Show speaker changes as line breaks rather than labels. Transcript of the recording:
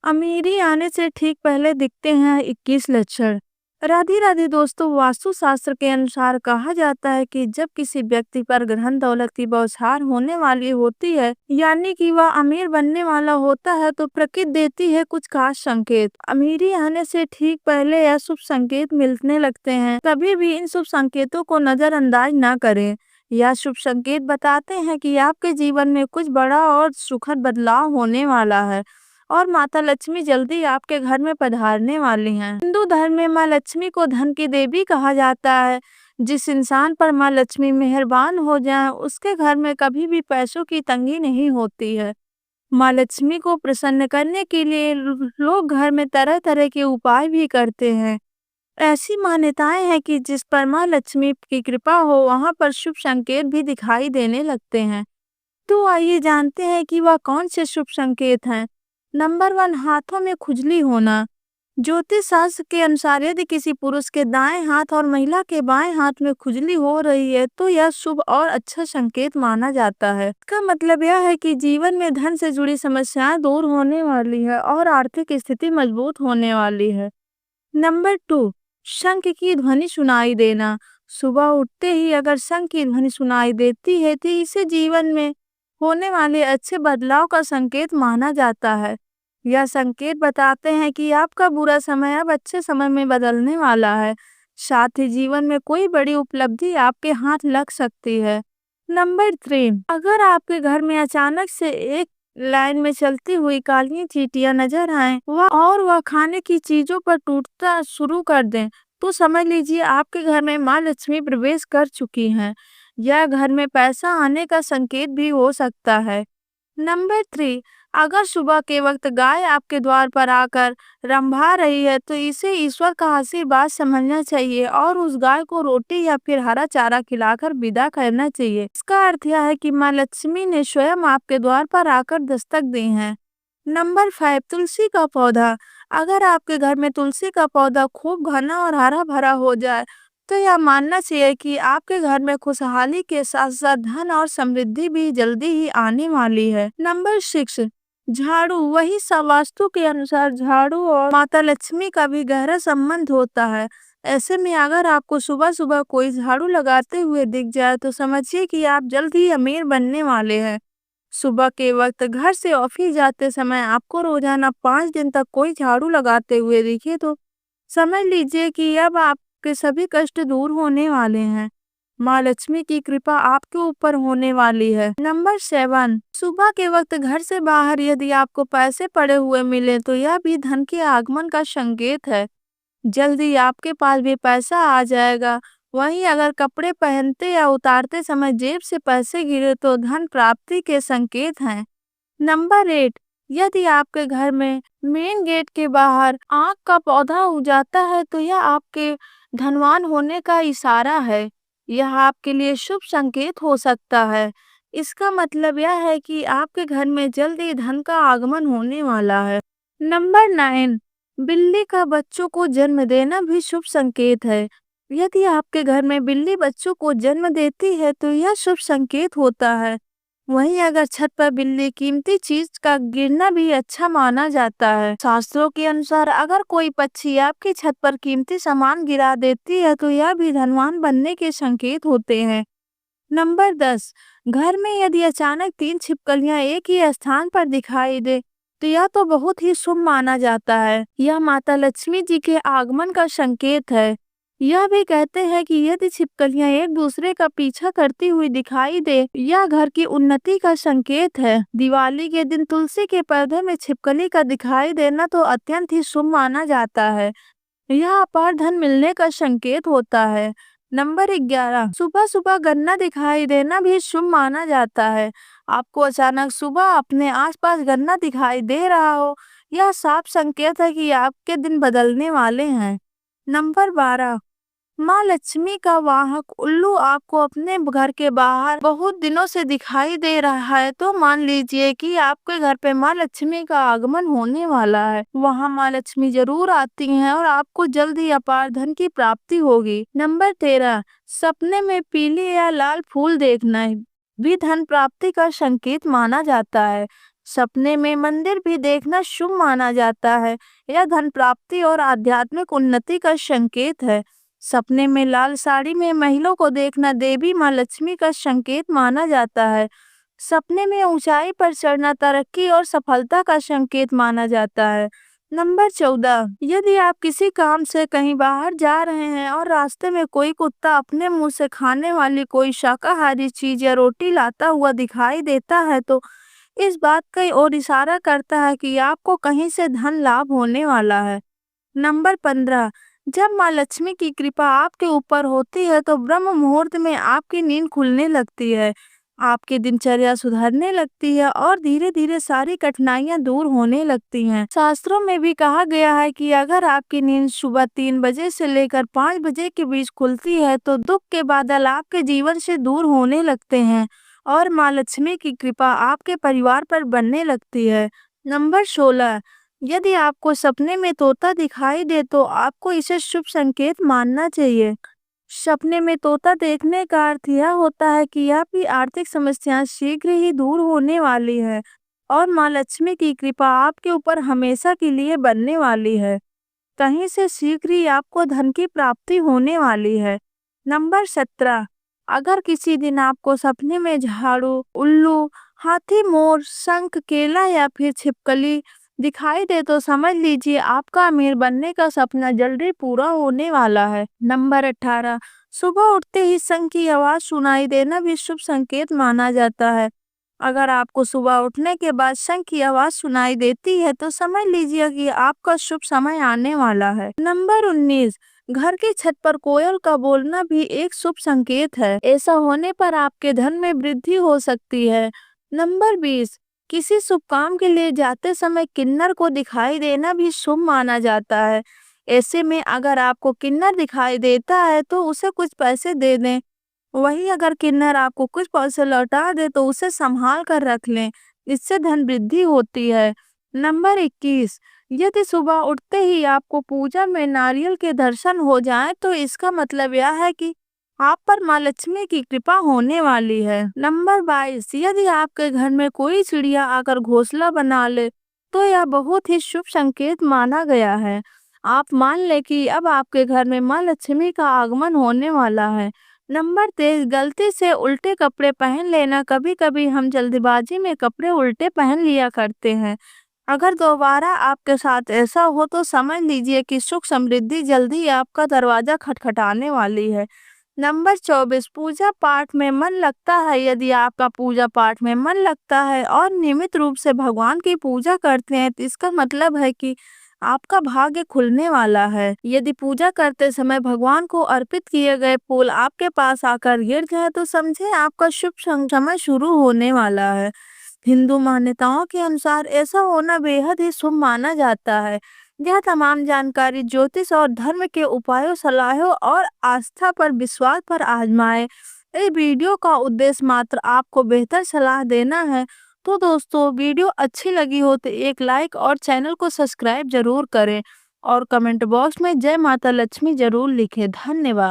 अमीरी आने से ठीक पहले दिखते हैं 21 लक्षण। राधे राधे दोस्तों, वास्तुशास्त्र के अनुसार कहा जाता है कि जब किसी व्यक्ति पर धन दौलत की बौछार होने वाली होती है, यानी कि वह अमीर बनने वाला होता है, तो प्रकृति देती है कुछ खास संकेत। अमीरी आने से ठीक पहले यह शुभ संकेत मिलने लगते हैं। कभी भी इन शुभ संकेतों को नजरअंदाज न करें। यह शुभ संकेत बताते हैं कि आपके जीवन में कुछ बड़ा और सुखद बदलाव होने वाला है और माता लक्ष्मी जल्दी आपके घर में पधारने वाली हैं। हिंदू धर्म में माँ लक्ष्मी को धन की देवी कहा जाता है। जिस इंसान पर माँ लक्ष्मी मेहरबान हो जाए, उसके घर में कभी भी पैसों की तंगी नहीं होती है। माँ लक्ष्मी को प्रसन्न करने के लिए लोग घर में तरह तरह के उपाय भी करते हैं। ऐसी मान्यताएं हैं कि जिस पर माँ लक्ष्मी की कृपा हो, वहां पर शुभ संकेत भी दिखाई देने लगते हैं। तो आइए जानते हैं कि वह कौन से शुभ संकेत हैं। नंबर 1, हाथों में खुजली होना। ज्योतिष शास्त्र के अनुसार यदि किसी पुरुष के दाएं हाथ और महिला के बाएं हाथ में खुजली हो रही है, तो यह शुभ और अच्छा संकेत माना जाता है। इसका मतलब यह है कि जीवन में धन से जुड़ी समस्याएं दूर होने वाली है और आर्थिक स्थिति मजबूत होने वाली है। नंबर 2, शंख की ध्वनि सुनाई देना। सुबह उठते ही अगर शंख की ध्वनि सुनाई देती है, तो इसे जीवन में होने वाले अच्छे बदलाव का संकेत माना जाता है। यह संकेत बताते हैं कि आपका बुरा समय अब अच्छे समय में बदलने वाला है। साथ ही जीवन में कोई बड़ी उपलब्धि आपके हाथ लग सकती है। नंबर 3, अगर आपके घर में अचानक से एक लाइन में चलती हुई काली चींटियां नजर आए वह खाने की चीजों पर टूटता शुरू कर दें, तो समझ लीजिए आपके घर में माँ लक्ष्मी प्रवेश कर चुकी हैं। यह घर में पैसा आने का संकेत भी हो सकता है। नंबर 3, अगर सुबह के वक्त गाय आपके द्वार पर आकर रंभा रही है, तो इसे ईश्वर का आशीर्वाद समझना चाहिए और उस गाय को रोटी या फिर हरा चारा खिलाकर विदा करना चाहिए। इसका अर्थ यह है कि माँ लक्ष्मी ने स्वयं आपके द्वार पर आकर दस्तक दी है। नंबर 5, तुलसी का पौधा। अगर आपके घर में तुलसी का पौधा खूब घना और हरा भरा हो जाए, तो यह मानना चाहिए कि आपके घर में खुशहाली के साथ साथ धन और समृद्धि भी जल्दी ही आने वाली है। नंबर 6, झाड़ू। वही वास्तु के अनुसार झाड़ू और माता लक्ष्मी का भी गहरा संबंध होता है। ऐसे में अगर आपको सुबह सुबह कोई झाड़ू लगाते हुए दिख जाए, तो समझिए कि आप जल्द ही अमीर बनने वाले हैं। सुबह के वक्त घर से ऑफिस जाते समय आपको रोजाना 5 दिन तक कोई झाड़ू लगाते हुए दिखे, तो समझ लीजिए कि अब आपके सभी कष्ट दूर होने वाले हैं। माँ लक्ष्मी की कृपा आपके ऊपर होने वाली है। नंबर 7, सुबह के वक्त घर से बाहर यदि आपको पैसे पड़े हुए मिले, तो यह भी धन के आगमन का संकेत है। जल्दी आपके पास भी पैसा आ जाएगा। वहीं अगर कपड़े पहनते या उतारते समय जेब से पैसे गिरे, तो धन प्राप्ति के संकेत हैं। नंबर 8, यदि आपके घर में मेन गेट के बाहर आक का पौधा उग जाता है, तो यह आपके धनवान होने का इशारा है। यह आपके लिए शुभ संकेत हो सकता है। इसका मतलब यह है कि आपके घर में जल्द ही धन का आगमन होने वाला है। नंबर 9, बिल्ली का बच्चों को जन्म देना भी शुभ संकेत है। यदि आपके घर में बिल्ली बच्चों को जन्म देती है, तो यह शुभ संकेत होता है। वहीं अगर छत पर बिल्ली कीमती चीज का गिरना भी अच्छा माना जाता है। शास्त्रों के अनुसार अगर कोई पक्षी आपकी छत पर कीमती सामान गिरा देती है, तो यह भी धनवान बनने के संकेत होते हैं। नंबर 10, घर में यदि अचानक 3 छिपकलियां एक ही स्थान पर दिखाई दे, तो यह तो बहुत ही शुभ माना जाता है। यह माता लक्ष्मी जी के आगमन का संकेत है। यह भी कहते हैं कि यदि छिपकलियां एक दूसरे का पीछा करती हुई दिखाई दे, यह घर की उन्नति का संकेत है। दिवाली के दिन तुलसी के पौधे में छिपकली का दिखाई देना तो अत्यंत ही शुभ माना जाता है। यह अपार धन मिलने का संकेत होता है। नंबर 11, सुबह सुबह गन्ना दिखाई देना भी शुभ माना जाता है। आपको अचानक सुबह अपने आसपास गन्ना दिखाई दे रहा हो, यह साफ संकेत है कि आपके दिन बदलने वाले हैं। नंबर 12, माँ लक्ष्मी का वाहक उल्लू आपको अपने घर के बाहर बहुत दिनों से दिखाई दे रहा है, तो मान लीजिए कि आपके घर पे माँ लक्ष्मी का आगमन होने वाला है। वहाँ माँ लक्ष्मी जरूर आती हैं और आपको जल्द ही अपार धन की प्राप्ति होगी। नंबर 13, सपने में पीले या लाल फूल देखना भी धन प्राप्ति का संकेत माना जाता है। सपने में मंदिर भी देखना शुभ माना जाता है। यह धन प्राप्ति और आध्यात्मिक उन्नति का संकेत है। सपने में लाल साड़ी में महिलाओं को देखना देवी माँ लक्ष्मी का संकेत माना जाता है। सपने में ऊंचाई पर चढ़ना तरक्की और सफलता का संकेत माना जाता है। नंबर 14, यदि आप किसी काम से कहीं बाहर जा रहे हैं और रास्ते में कोई कुत्ता अपने मुंह से खाने वाली कोई शाकाहारी चीज या रोटी लाता हुआ दिखाई देता है तो इस बात की ओर इशारा करता है कि आपको कहीं से धन लाभ होने वाला है। नंबर 15, जब माँ लक्ष्मी की कृपा आपके ऊपर होती है तो ब्रह्म मुहूर्त में आपकी नींद खुलने लगती है, आपकी दिनचर्या सुधरने लगती है और धीरे धीरे सारी कठिनाइयां दूर होने लगती हैं। शास्त्रों में भी कहा गया है कि अगर आपकी नींद सुबह 3 बजे से लेकर 5 बजे के बीच खुलती है तो दुख के बादल आपके जीवन से दूर होने लगते हैं और माँ लक्ष्मी की कृपा आपके परिवार पर बनने लगती है। नंबर 16, यदि आपको सपने में तोता दिखाई दे तो आपको इसे शुभ संकेत मानना चाहिए। सपने में तोता देखने का अर्थ यह होता है कि आपकी आर्थिक समस्याएं शीघ्र ही दूर होने वाली है और माँ लक्ष्मी की कृपा आपके ऊपर हमेशा के लिए बनने वाली है। कहीं से शीघ्र ही आपको धन की प्राप्ति होने वाली है। नंबर 17, अगर किसी दिन आपको सपने में झाड़ू, उल्लू, हाथी, मोर, शंख, केला या फिर छिपकली दिखाई दे तो समझ लीजिए आपका अमीर बनने का सपना जल्दी पूरा होने वाला है। नंबर 18, सुबह उठते ही शंख की आवाज सुनाई देना भी शुभ संकेत माना जाता है। अगर आपको सुबह उठने के बाद शंख की आवाज सुनाई देती है तो समझ लीजिए कि आपका शुभ समय आने वाला है। नंबर 19, घर की छत पर कोयल का बोलना भी एक शुभ संकेत है। ऐसा होने पर आपके धन में वृद्धि हो सकती है। नंबर 20, किसी शुभ काम के लिए जाते समय किन्नर को दिखाई देना भी शुभ माना जाता है। ऐसे में अगर आपको किन्नर दिखाई देता है तो उसे कुछ पैसे दे दें। वहीं अगर किन्नर आपको कुछ पैसे लौटा दे तो उसे संभाल कर रख लें, इससे धन वृद्धि होती है। नंबर 21, यदि सुबह उठते ही आपको पूजा में नारियल के दर्शन हो जाए तो इसका मतलब यह है कि आप पर माँ लक्ष्मी की कृपा होने वाली है। नंबर 22, यदि आपके घर में कोई चिड़िया आकर घोंसला बना ले तो यह बहुत ही शुभ संकेत माना गया है। आप मान ले कि अब आपके घर में माँ लक्ष्मी का आगमन होने वाला है। नंबर 23, गलती से उल्टे कपड़े पहन लेना। कभी कभी हम जल्दबाजी में कपड़े उल्टे पहन लिया करते हैं। अगर दोबारा आपके साथ ऐसा हो तो समझ लीजिए कि सुख समृद्धि जल्दी आपका दरवाजा खटखटाने वाली है। नंबर 24, पूजा पाठ में मन लगता है। यदि आपका पूजा पाठ में मन लगता है और नियमित रूप से भगवान की पूजा करते हैं तो इसका मतलब है कि आपका भाग्य खुलने वाला है। यदि पूजा करते समय भगवान को अर्पित किए गए फूल आपके पास आकर गिर जाए तो समझे आपका शुभ समय शुरू होने वाला है। हिंदू मान्यताओं के अनुसार ऐसा होना बेहद ही शुभ माना जाता है। यह तमाम जानकारी ज्योतिष और धर्म के उपायों, सलाहों और आस्था पर विश्वास पर आजमाएं। इस वीडियो का उद्देश्य मात्र आपको बेहतर सलाह देना है। तो दोस्तों, वीडियो अच्छी लगी हो तो एक लाइक और चैनल को सब्सक्राइब जरूर करें और कमेंट बॉक्स में जय माता लक्ष्मी जरूर लिखें। धन्यवाद।